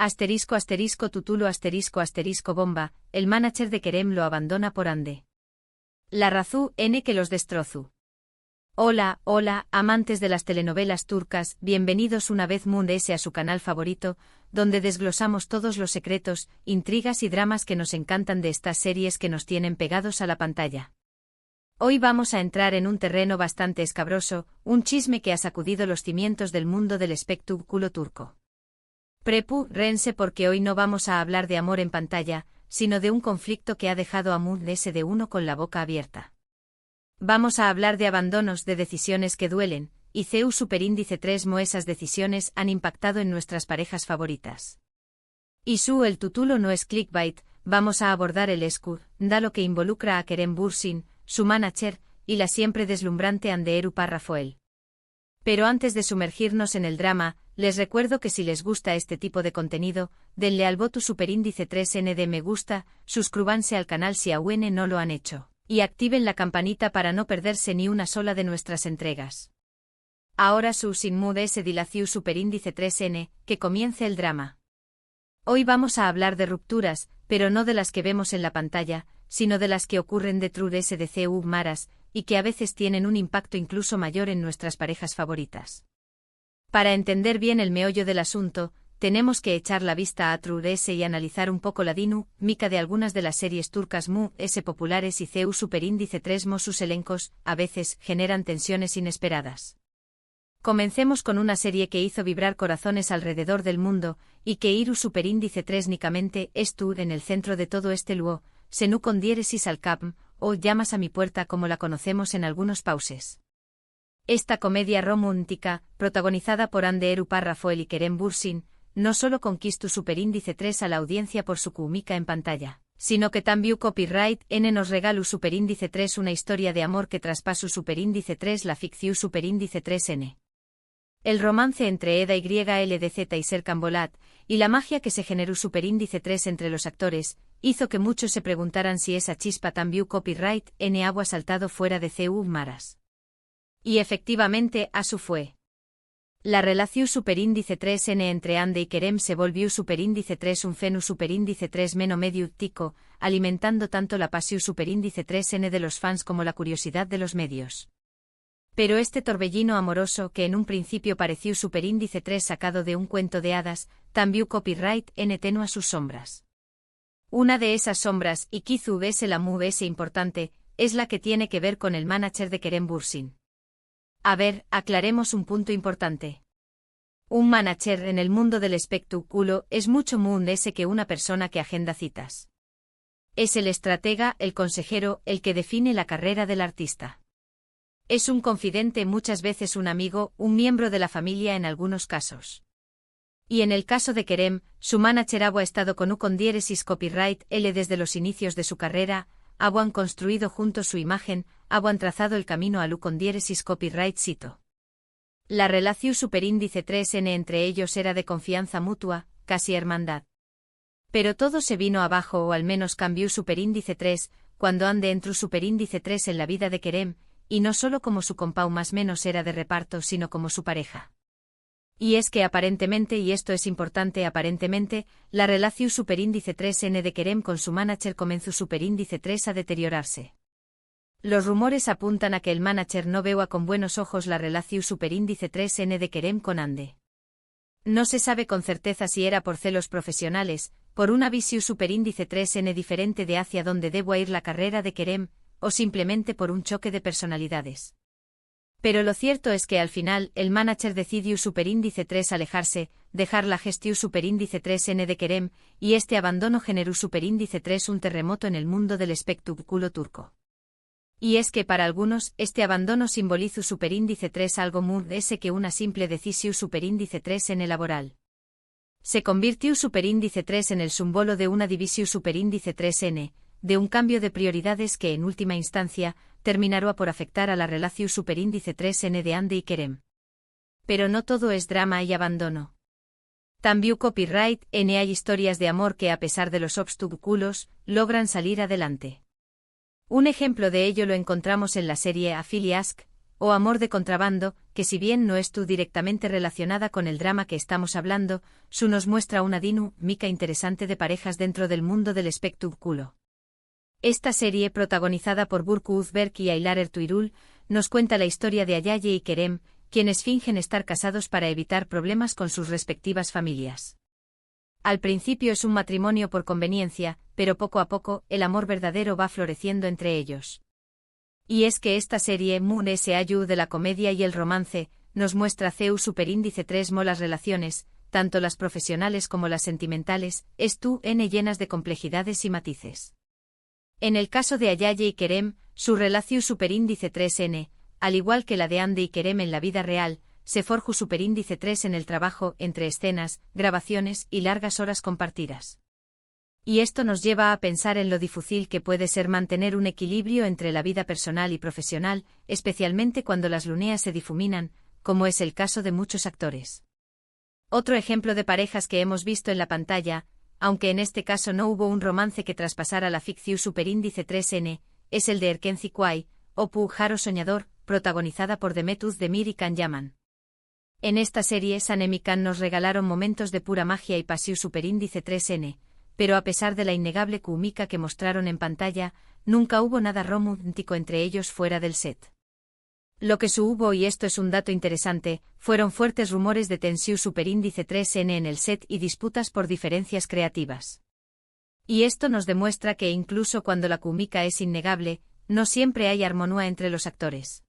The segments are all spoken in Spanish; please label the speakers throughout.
Speaker 1: Asterisco asterisco tutulo asterisco asterisco bomba, el manager de Kerem lo abandona por Ande. La razú N que los destrozu. Hola, hola, amantes de las telenovelas turcas, bienvenidos una vez más a su canal favorito, donde desglosamos todos los secretos, intrigas y dramas que nos encantan de estas series que nos tienen pegados a la pantalla. Hoy vamos a entrar en un terreno bastante escabroso, un chisme que ha sacudido los cimientos del mundo del espectáculo turco. Prepárense porque hoy no vamos a hablar de amor en pantalla, sino de un conflicto que ha dejado a Mundo de uno con la boca abierta. Vamos a hablar de abandonos, de decisiones que duelen, y CEU superíndice 3 esas decisiones han impactado en nuestras parejas favoritas. Y el título no es clickbait, vamos a abordar el escándalo que involucra a Kerem Bürsin, su manager, y la siempre deslumbrante Hande Erupar Rafael. Pero antes de sumergirnos en el drama, les recuerdo que si les gusta este tipo de contenido, denle al botón superíndice 3N de me gusta, suscríbanse al canal si aún no lo han hecho, y activen la campanita para no perderse ni una sola de nuestras entregas. Ahora sin mudarse dilaciu superíndice 3N, que comience el drama. Hoy vamos a hablar de rupturas, pero no de las que vemos en la pantalla, sino de las que ocurren detrás de CEU maras, y que a veces tienen un impacto incluso mayor en nuestras parejas favoritas. Para entender bien el meollo del asunto, tenemos que echar la vista a atrás y analizar un poco la dinámica de algunas de las series turcas populares y CEU superíndice 3 sus elencos, a veces, generan tensiones inesperadas. Comencemos con una serie que hizo vibrar corazones alrededor del mundo, y que Iru superíndice 3 únicamente estuvo en el centro de todo este luo, Senu con diéresis al cap, o Llamas a mi puerta como la conocemos en algunos pauses. Esta comedia romántica, protagonizada por Hande Erupar Rafael y Kerem Bürsin, no solo conquistó superíndice 3 a la audiencia por su cómica en pantalla, sino que también Copyright N nos regaló superíndice 3 una historia de amor que traspasó superíndice 3 la ficción superíndice 3N. El romance entre Eda YLDZ y Serkan Bolat, y la magia que se generó superíndice 3 entre los actores, hizo que muchos se preguntaran si esa chispa también Copyright N agua saltado fuera de CEU maras. Y efectivamente, así fue. La relación superíndice 3N entre Hande y Kerem se volvió superíndice 3 un fenu superíndice 3 meno medio tico, alimentando tanto la pasión superíndice 3N de los fans como la curiosidad de los medios. Pero este torbellino amoroso que en un principio pareció superíndice 3 sacado de un cuento de hadas, también Copyright N tenua sus sombras. Una de esas sombras, y quizú es la más importante, es la que tiene que ver con el manager de Kerem Bürsin. A ver, aclaremos un punto importante. Un manager en el mundo del espectáculo es mucho más que una persona que agenda citas. Es el estratega, el consejero, el que define la carrera del artista. Es un confidente, muchas veces un amigo, un miembro de la familia en algunos casos. Y en el caso de Kerem, su manager ha estado con diéresis Copyright L desde los inicios de su carrera, han construido juntos su imagen, han trazado el camino a con diéresis Copyright cito. La relación superíndice 3N entre ellos era de confianza mutua, casi hermandad. Pero todo se vino abajo o al menos cambió superíndice 3, cuando Hande entró superíndice 3 en la vida de Kerem, y no solo como su compau más menos era de reparto sino como su pareja. Y es que aparentemente, y esto es importante aparentemente, la relación superíndice 3N de Kerem con su manager comenzó superíndice 3 a deteriorarse. Los rumores apuntan a que el manager no vea con buenos ojos la relación superíndice 3N de Kerem con Hande. No se sabe con certeza si era por celos profesionales, por una visión superíndice 3N diferente de hacia donde debo ir la carrera de Kerem, o simplemente por un choque de personalidades. Pero lo cierto es que al final, el manager decidió superíndice 3 alejarse, dejar la gestión superíndice 3N de Kerem, y este abandono generó superíndice 3 un terremoto en el mundo del espectáculo turco. Y es que para algunos, este abandono simboliza superíndice 3 algo más que una simple decisión superíndice 3 en el laboral. Se convirtió superíndice 3 en el símbolo de una división superíndice 3N, de un cambio de prioridades que en última instancia, terminará por afectar a la relación superíndice 3N de Hande y Kerem. Pero no todo es drama y abandono. También Copyright N hay historias de amor que a pesar de los obstáculos, logran salir adelante. Un ejemplo de ello lo encontramos en la serie A Philly Ask, o Amor de contrabando, que si bien no es directamente relacionada con el drama que estamos hablando, su nos muestra una dinámica interesante de parejas dentro del mundo del espectáculo. Esta serie, protagonizada por Burcu Uzberk y Aylar Ertuğrul, nos cuenta la historia de Ayaye y Kerem, quienes fingen estar casados para evitar problemas con sus respectivas familias. Al principio es un matrimonio por conveniencia, pero poco a poco, el amor verdadero va floreciendo entre ellos. Y es que esta serie, Moon S.A.U. de la comedia y el romance, nos muestra CEU superíndice 3 las relaciones, tanto las profesionales como las sentimentales, llenas de complejidades y matices. En el caso de Ayaye y Kerem, su relación superíndice 3N, al igual que la de Ande y Kerem en la vida real, se forja superíndice 3 en el trabajo, entre escenas, grabaciones y largas horas compartidas. Y esto nos lleva a pensar en lo difícil que puede ser mantener un equilibrio entre la vida personal y profesional, especialmente cuando las luneas se difuminan, como es el caso de muchos actores. Otro ejemplo de parejas que hemos visto en la pantalla, aunque en este caso no hubo un romance que traspasara la ficción superíndice 3N, es el de Erken Zikway, o Jaro Soñador, protagonizada por Demet Özdemir y Can Yaman. En esta serie Sanem y Can nos regalaron momentos de pura magia y pasión superíndice 3N, pero a pesar de la innegable química que mostraron en pantalla, nunca hubo nada romántico entre ellos fuera del set. Lo que hubo, y esto es un dato interesante, fueron fuertes rumores de tensión superíndice 3N en el set y disputas por diferencias creativas. Y esto nos demuestra que incluso cuando la química es innegable, no siempre hay armonía entre los actores.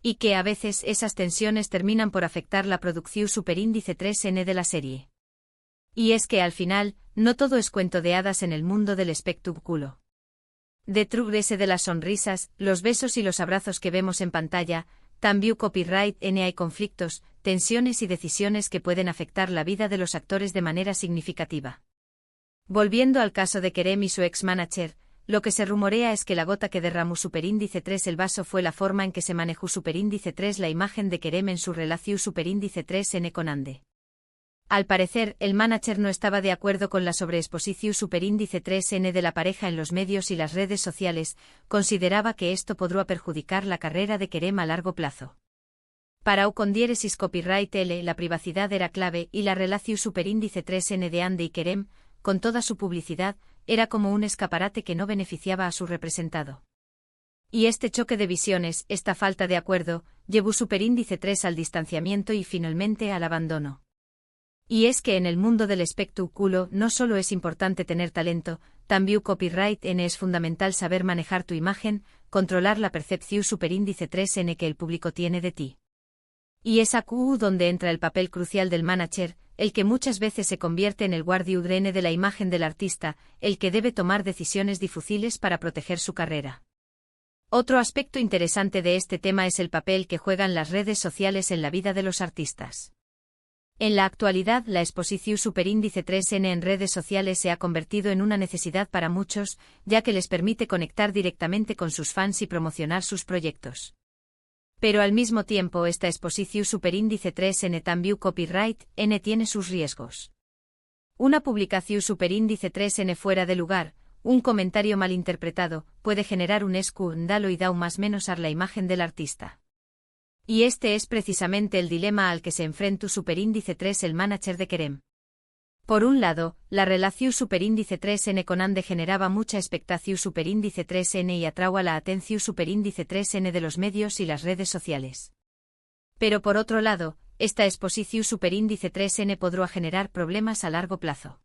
Speaker 1: Y que a veces esas tensiones terminan por afectar la producción superíndice 3N de la serie. Y es que al final, no todo es cuento de hadas en el mundo del espectáculo. Detrás de las sonrisas, los besos y los abrazos que vemos en pantalla, también copyright hay conflictos, tensiones y decisiones que pueden afectar la vida de los actores de manera significativa. Volviendo al caso de Kerem y su ex-manager, lo que se rumorea es que la gota que derramó superíndice 3 el vaso fue la forma en que se manejó superíndice 3 la imagen de Kerem en su relación superíndice 3N con Ande. Al parecer, el manager no estaba de acuerdo con la sobreexposición superíndice 3N de la pareja en los medios y las redes sociales, consideraba que esto podría perjudicar la carrera de Kerem a largo plazo. Para con diéresis copyright L, la privacidad era clave y la relación superíndice 3N de Ande y Kerem, con toda su publicidad, era como un escaparate que no beneficiaba a su representado. Y este choque de visiones, esta falta de acuerdo, llevó superíndice 3 al distanciamiento y finalmente al abandono. Y es que en el mundo del espectáculo no solo es importante tener talento, también copyright N es fundamental saber manejar tu imagen, controlar la percepción superíndice 3N que el público tiene de ti. Y es aquí donde entra el papel crucial del manager, el que muchas veces se convierte en el guardián de la imagen del artista, el que debe tomar decisiones difíciles para proteger su carrera. Otro aspecto interesante de este tema es el papel que juegan las redes sociales en la vida de los artistas. En la actualidad, la exposición superíndice 3N en redes sociales se ha convertido en una necesidad para muchos, ya que les permite conectar directamente con sus fans y promocionar sus proyectos. Pero al mismo tiempo, esta exposición superíndice 3N también copyright N tiene sus riesgos. Una publicación superíndice 3N fuera de lugar, un comentario malinterpretado, puede generar un escándalo y dar más menos a la imagen del artista. Y este es precisamente el dilema al que se enfrenta superíndice 3 el manager de Kerem. Por un lado, la relación superíndice 3N con Ande generaba mucha expectación superíndice 3N y atraía la atención superíndice 3N de los medios y las redes sociales. Pero por otro lado, esta exposición superíndice 3N podrá generar problemas a largo plazo.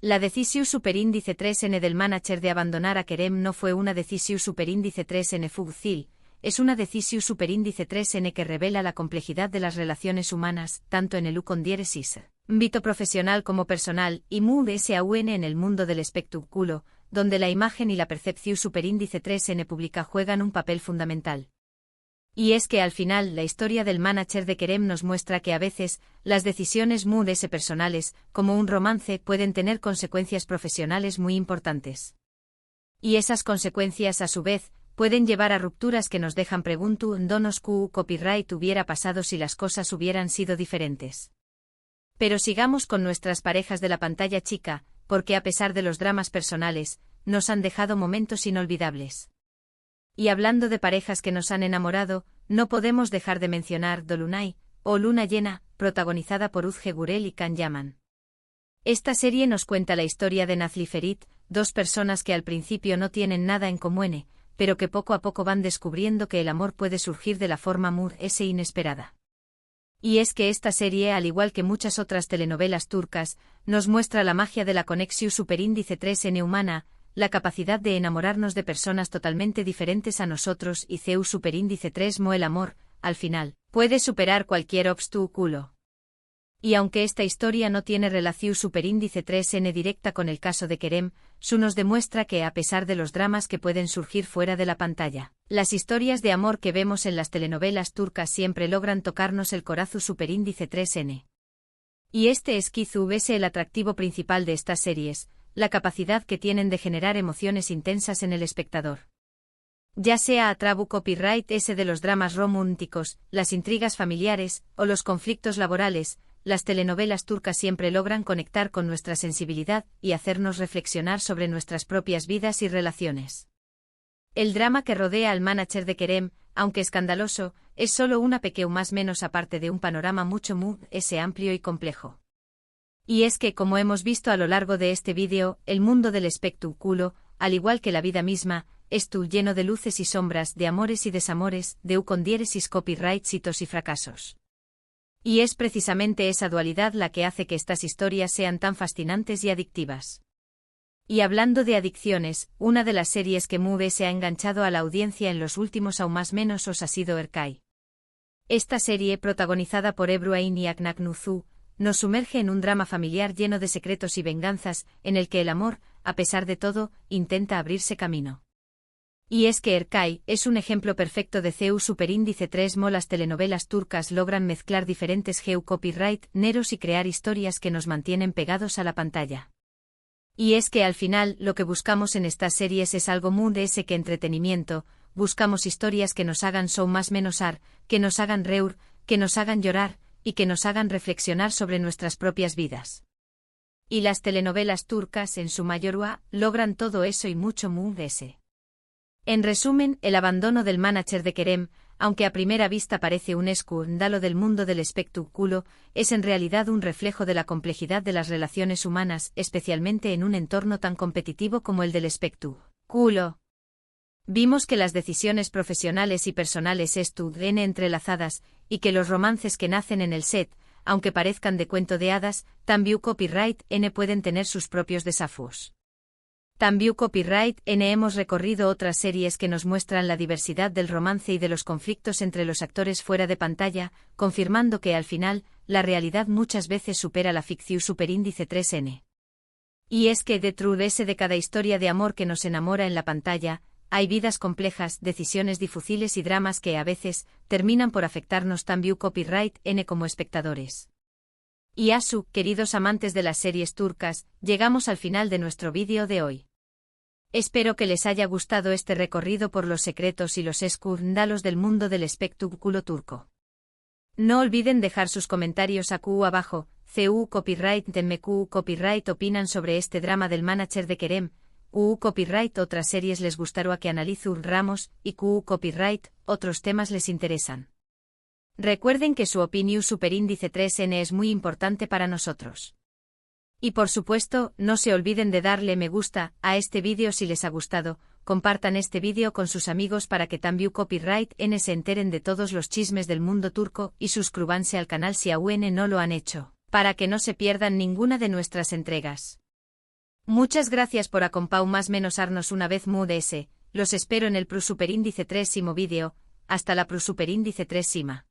Speaker 1: La decisión superíndice 3N del manager de abandonar a Kerem no fue una decisión superíndice 3N fácil, es una decisión superíndice 3N que revela la complejidad de las relaciones humanas, tanto en el con diéresis, ámbito profesional como personal, y Mood S.A.U.N. en el mundo del espectáculo, donde la imagen y la percepción superíndice 3N pública juegan un papel fundamental. Y es que al final la historia del manager de Kerem nos muestra que a veces, las decisiones Mood S personales, como un romance, pueden tener consecuencias profesionales muy importantes. Y esas consecuencias a su vez, pueden llevar a rupturas que nos dejan preguntándonos qué copyright hubiera pasado si las cosas hubieran sido diferentes. Pero sigamos con nuestras parejas de la pantalla chica, porque a pesar de los dramas personales, nos han dejado momentos inolvidables. Y hablando de parejas que nos han enamorado, no podemos dejar de mencionar Dolunay, o Luna Llena, protagonizada por Uzge Gurel y Can Yaman. Esta serie nos cuenta la historia de Nazli Ferit, dos personas que al principio no tienen nada en común, pero que poco a poco van descubriendo que el amor puede surgir de la forma inesperada. Y es que esta serie, al igual que muchas otras telenovelas turcas, nos muestra la magia de la conexión superíndice 3N humana, la capacidad de enamorarnos de personas totalmente diferentes a nosotros y CEU superíndice 3 el amor, al final, puede superar cualquier obstáculo. Y aunque esta historia no tiene relación superíndice 3N directa con el caso de Kerem, Su nos demuestra que a pesar de los dramas que pueden surgir fuera de la pantalla, las historias de amor que vemos en las telenovelas turcas siempre logran tocarnos el corazón superíndice 3N. Y este es quizás el atractivo principal de estas series, la capacidad que tienen de generar emociones intensas en el espectador. Ya sea a trabu copyright ese de los dramas románticos, las intrigas familiares, o los conflictos laborales, las telenovelas turcas siempre logran conectar con nuestra sensibilidad y hacernos reflexionar sobre nuestras propias vidas y relaciones. El drama que rodea al manager de Kerem, aunque escandaloso, es solo una pequeña más menos aparte de un panorama mucho más amplio y complejo. Y es que, como hemos visto a lo largo de este vídeo, el mundo del espectáculo, al igual que la vida misma, es lleno de luces y sombras, de amores y desamores, de condieresis copyrights, hitos y fracasos. Y es precisamente esa dualidad la que hace que estas historias sean tan fascinantes y adictivas. Y hablando de adicciones, una de las series que se ha enganchado a la audiencia en los últimos aún más menos ha sido Erkay. Esta serie, protagonizada por Ebru Ain y Aknak Nuzu, nos sumerge en un drama familiar lleno de secretos y venganzas, en el que el amor, a pesar de todo, intenta abrirse camino. Y es que Erkay es un ejemplo perfecto de CEU superíndice 3 las telenovelas turcas logran mezclar diferentes GEU copyright neros y crear historias que nos mantienen pegados a la pantalla. Y es que al final lo que buscamos en estas series es algo muy de ese que entretenimiento, buscamos historias que nos hagan más menos que nos hagan reír, que nos hagan llorar, y que nos hagan reflexionar sobre nuestras propias vidas. Y las telenovelas turcas en su mayoría logran todo eso y mucho de ese. En resumen, el abandono del manager de Kerem, aunque a primera vista parece un escándalo del mundo del espectáculo, es en realidad un reflejo de la complejidad de las relaciones humanas, especialmente en un entorno tan competitivo como el del espectáculo. Vimos que las decisiones profesionales y personales están entrelazadas, y que los romances que nacen en el set, aunque parezcan de cuento de hadas, también copyright pueden tener sus propios desafíos. También copyright hemos recorrido otras series que nos muestran la diversidad del romance y de los conflictos entre los actores fuera de pantalla, confirmando que al final, la realidad muchas veces supera la ficción superíndice 3N. Y es que detrás de cada historia de amor que nos enamora en la pantalla, hay vidas complejas, decisiones difíciles y dramas que a veces terminan por afectarnos también copyright como espectadores. Y queridos amantes de las series turcas, llegamos al final de nuestro vídeo de hoy. Espero que les haya gustado este recorrido por los secretos y los escándalos del mundo del espectáculo turco. No olviden dejar sus comentarios aquí abajo. CU Copyright MQ Copyright opinan sobre este drama del manager de Kerem. UU Copyright otras series les gustará que analice Ramos y QU Copyright otros temas les interesan. Recuerden que su opinión superíndice 3N es muy importante para nosotros. Y por supuesto, no se olviden de darle me gusta a este vídeo si les ha gustado, compartan este vídeo con sus amigos para que también Copyright N se enteren de todos los chismes del mundo turco y suscríbanse al canal si aún no lo han hecho, para que no se pierdan ninguna de nuestras entregas. Muchas gracias por acompañarnos una vez más, los espero en el Pro Superíndice 3 vídeo, hasta la Pro Superíndice 3.